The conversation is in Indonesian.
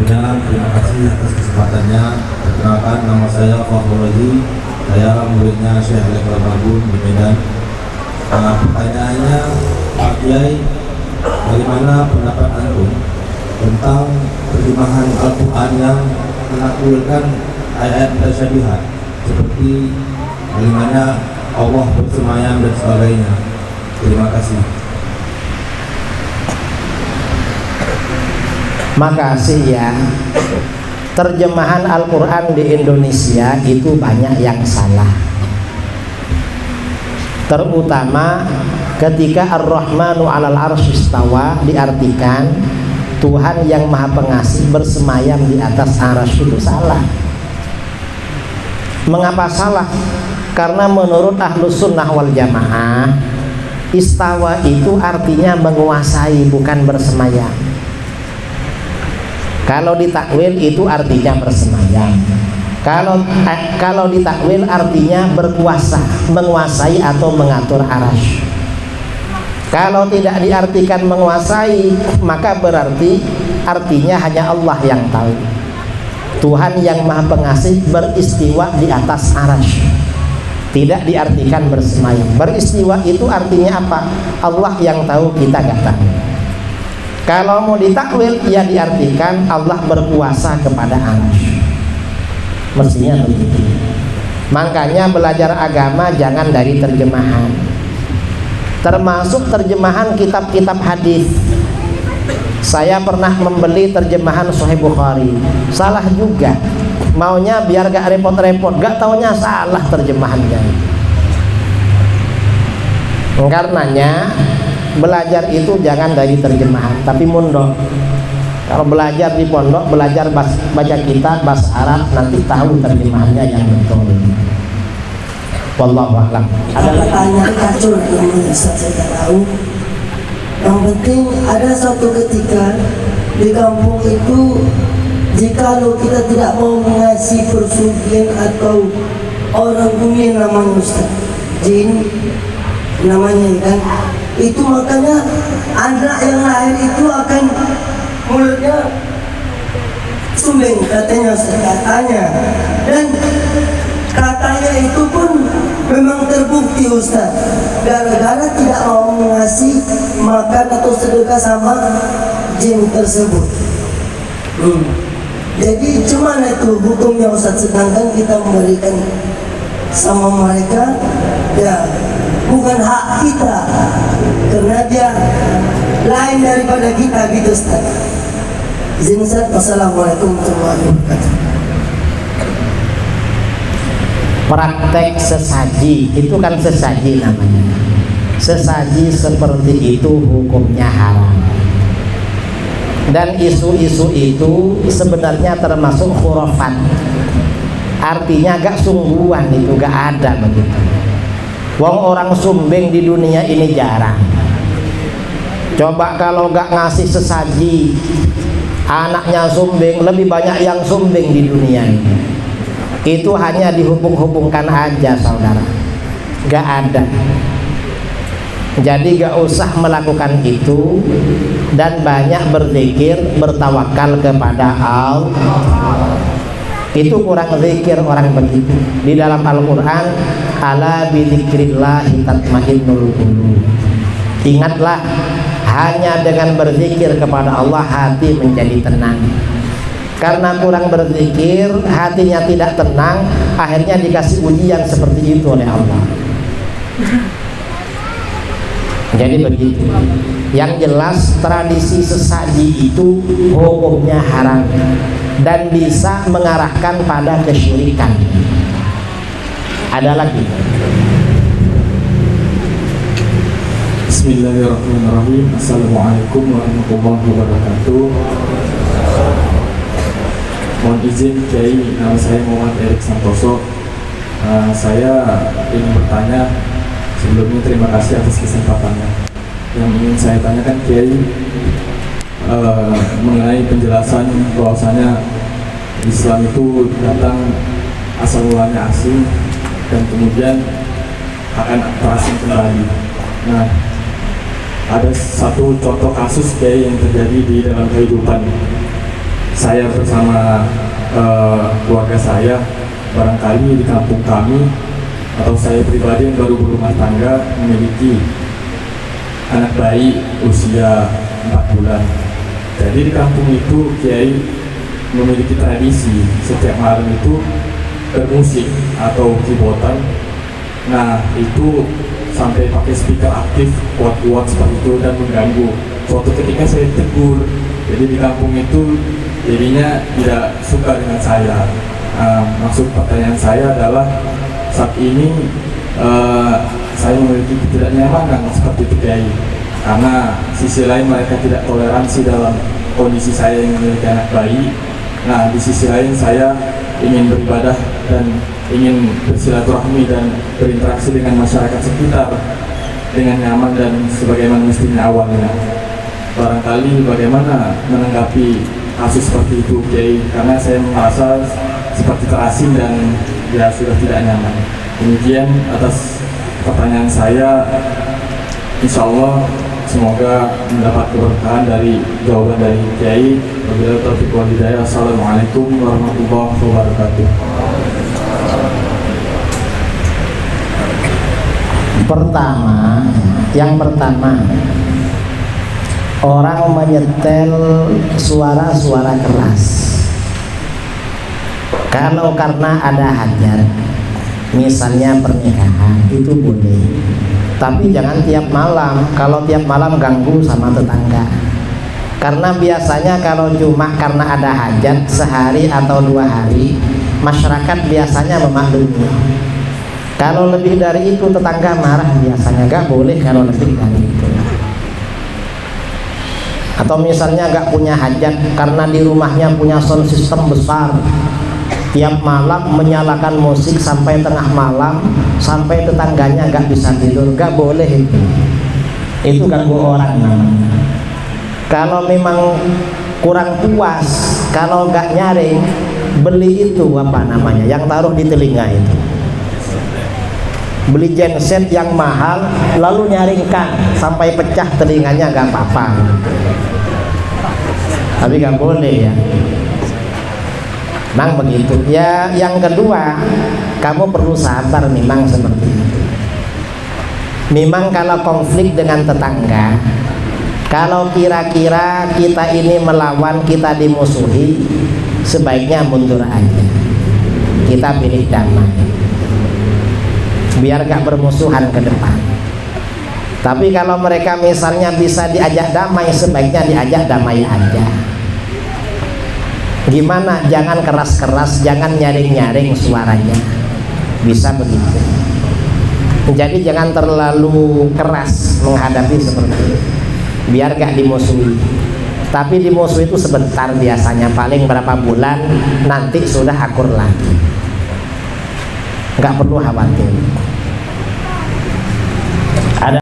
sebelumnya terima kasih atas kesempatannya. Perkenalkan, nama saya Fakhrul. Saya muridnya Syekh Alek Al-Marbun di Medan. Pertanyaannya, Pak Kiai, bagaimana pendapat antum tentang terjemahan Al-Quran yang menakwilkan ayat mutasyabihat seperti bagaimana Allah bersemayam dan sebagainya? Terima kasih. Makasih ya. Terjemahan Al-Quran di Indonesia itu banyak yang salah, terutama ketika Ar-Rahmanu 'alal 'arsy istawa diartikan Tuhan yang Maha Pengasih bersemayam di atas arsy. Itu salah. Mengapa salah? Karena menurut Ahlus Sunnah wal Jamaah, istawa itu artinya menguasai, bukan bersemayam. Kalau ditakwil itu artinya bersemayam. Kalau ditakwil artinya berkuasa, menguasai atau mengatur arsy. Kalau tidak diartikan menguasai, maka berarti artinya hanya Allah yang tahu. Tuhan yang Maha Pengasih beristiwa di atas arsy. Tidak diartikan bersemayam. Beristiwa itu artinya apa? Allah yang tahu, kita gak tahu. Kalau mau ditakwil, ya diartikan Allah berkuasa kepada arsy. Mestinya begitu. Makanya belajar agama jangan dari terjemahan, termasuk terjemahan kitab-kitab hadis. Saya pernah membeli terjemahan Sahih Bukhari, salah juga. Maunya biar gak repot-repot, gak taunya salah terjemahannya. Karenanya belajar itu jangan dari terjemahan, tapi mondok. Kalau belajar di pondok, belajar baca kitab bahasa Arab, nanti tahu terjemahannya yang betul. Wallahu a'lam. Ada pertanyaan kacau yang saya tahu. Yang penting ada suatu ketika di kampung itu, jikalau kita tidak mau mengasihi persugihan atau orang bumi namanya Ustaz, jin namanya kan, itu makanya anak yang lahir itu akan mulutnya sumbing katanya, dan katanya itu pun memang terbukti Ustaz, gara-gara tidak mau mengasih makan atau sedekah sama jin tersebut. Jadi cuman itu hukumnya Ustaz, sedangkan kita memberikan sama mereka, ya bukan hak kita, karena dia lain daripada kita gitu Ustaz. Izin Ustaz. Wassalamualaikum warahmatullahi wabarakatuh. Praktek sesaji itu kan sesaji namanya. Sesaji seperti itu hukumnya haram. Dan isu-isu itu sebenarnya termasuk khurafat. Artinya gak sungguhan, itu gak ada begitu. Wong orang sumbing di dunia ini jarang. Coba kalau gak ngasih sesaji, anaknya sumbing, lebih banyak yang sumbing di dunia ini. Itu hanya dihubung-hubungkan aja saudara, gak ada. Jadi gak usah melakukan itu, dan banyak berzikir, bertawakal kepada Allah. Itu kurang zikir orang begitu. Di dalam Al-Quran, ala bidzikrillahi tatmainnul qulub. Ingatlah, hanya dengan berzikir kepada Allah hati menjadi tenang. Karena kurang berzikir, hatinya tidak tenang, akhirnya dikasih ujian seperti itu oleh Allah. Jadi begitu. Yang jelas tradisi sesaji itu hukumnya haram dan bisa mengarahkan pada kesyirikan. Ada lagi. Bismillahirrahmanirrahim. Assalamualaikum warahmatullahi wabarakatuh. Mohon izin Kiai, nama saya Muhammad Erik Santoso. Saya ingin bertanya. Sebelumnya terima kasih atas kesempatannya. Yang ingin saya tanyakan Kiai, mengenai penjelasan bahwasanya Islam itu datang asal mulanya asing dan kemudian akan terasing kembali. Nah, ada satu contoh kasus Kiai yang terjadi di dalam kehidupan saya bersama keluarga saya, barangkali di kampung kami atau saya pribadi yang baru berumah tangga memiliki anak bayi usia 4 bulan. Jadi di kampung itu Kiai memiliki tradisi setiap malam itu bermusik atau keyboardan. Nah itu sampai pakai speaker aktif kuat-kuat seperti itu dan mengganggu. Suatu ketika saya tegur, jadi di kampung itu jadinya tidak suka dengan saya. Maksud pertanyaan saya adalah saat ini saya memiliki ketidaknyamanan seperti itu Kiai, karena sisi lain mereka tidak toleransi dalam kondisi saya yang memiliki anak bayi. Nah di sisi lain saya ingin beribadah dan ingin bersilaturahmi dan berinteraksi dengan masyarakat sekitar dengan nyaman dan sebagaimana mestinya awalnya. Barangkali bagaimana menanggapi kasus seperti itu Kiai, karena saya merasa seperti terasing dan ya sudah tidak nyaman. Demikian atas pertanyaan saya, insya Allah semoga mendapat keberkahan dari jawaban dari Kiai. Wabillahi taufiq wal hidayah. Assalamualaikum warahmatullahi wabarakatuh. Yang pertama, orang menyetel suara-suara keras kalau karena ada hajat, misalnya pernikahan, itu boleh. Tapi jangan tiap malam. Kalau tiap malam ganggu sama tetangga. Karena biasanya kalau cuma karena ada hajat sehari atau 2 hari, masyarakat biasanya memaklumi. Kalau lebih dari itu tetangga marah biasanya. Gak boleh kalau lebih dari itu. Atau misalnya gak punya hajat karena di rumahnya punya sound system besar, tiap malam menyalakan musik sampai tengah malam, sampai tetangganya gak bisa tidur. Gak boleh itu ganggu orang namanya. Kalau memang kurang puas, kalau gak nyaring, beli itu apa namanya yang taruh di telinga itu, beli genset yang mahal lalu nyaringkan sampai pecah telinganya, gak apa-apa. Tapi gak boleh ya. Memang begitu ya. Yang kedua, kamu perlu sabar memang seperti itu. Memang kalau konflik dengan tetangga, kalau kira-kira kita ini melawan, kita dimusuhi, sebaiknya mundur aja. Kita pilih damai, biar gak bermusuhan ke depan. Tapi kalau mereka misalnya bisa diajak damai, sebaiknya diajak damai aja. Gimana? Jangan keras-keras, jangan nyaring-nyaring suaranya. Bisa begitu. Jadi jangan terlalu keras menghadapi seperti itu, biar gak dimusuhi. Tapi dimusuhi itu sebentar biasanya, paling berapa bulan, nanti sudah akur lagi. Gak perlu khawatir.